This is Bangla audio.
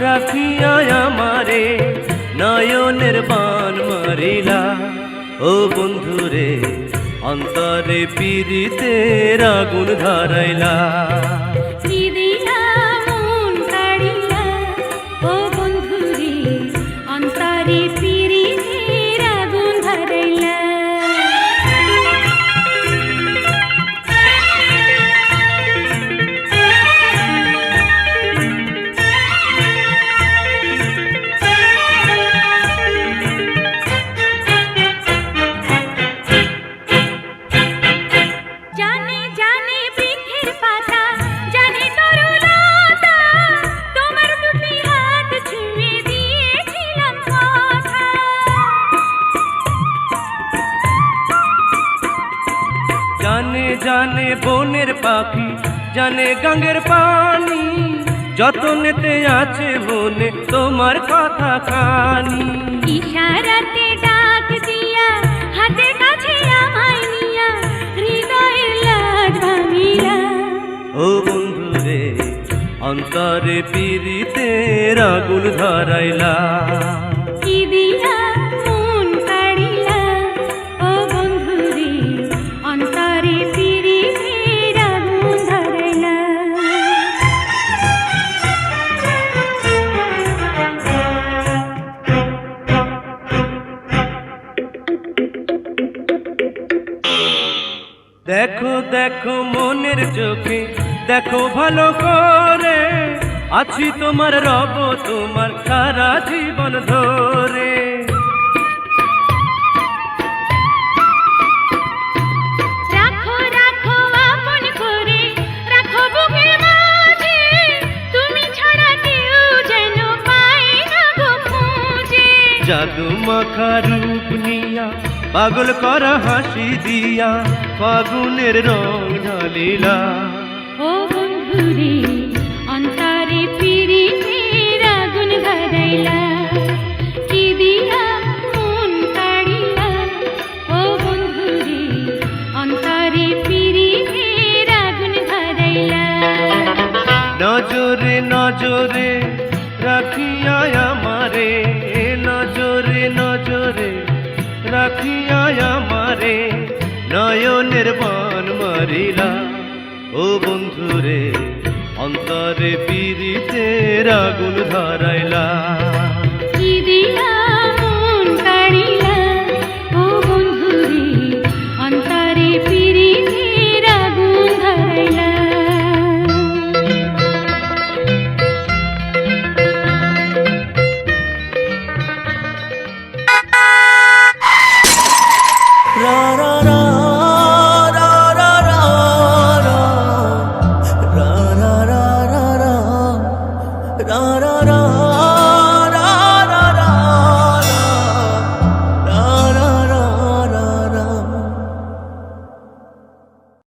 রাখিয়া আমারে নয়নের বান মারিলা। ও বন্ধুরে অন্তরে পীড়িতের আগুন ধরাইলা। জানে জানে বনের পাখি, জানে গাঙ্গের পানি, যতনেতে আছে মনে তোমার কথা খানি। ইশারাতে ডাক দিয়া হাতের কাছে আমায় নিয়া হৃদয়ের লাজ ভাঙিলা। ও বন্ধুরে অন্তরে পীড়িতের আগুন ধরাইলা। কি দিয়া মন কাড়িলা, ও বন্ধুরে অন্তরে পীড়িতের আগুন ধরাইলা। দেখো দেখো মনের চোখে দেখো ভালো করে, আছি তোমার রব তোমার সারা জীবন ধরে। রাখো রাখো আপন করে, রাখো বুকের মাঝে, তুমি ছাড়া কেউ যেন পায় না গো খুঁজে। জাদু মাখা রূপ নিয়া পাগল করা হাসি দিয়া ফাগুনের রং ঢালিলা। ও বন্ধুরে অন্তরে পীড়িতের আগুন ধরাইলা। কি দিয়া মন কাড়িলা, ও বন্ধুরে অন্তরে পীড়িতের আগুন ধরাইলা। নজরে নজরে রাখিয়া আমারে, নজরে নজরে রাখিয়া আমারে নয়নের বান মারিলা। ও বন্ধুরে অন্তরে পীড়িতের আগুন ধরাইলা।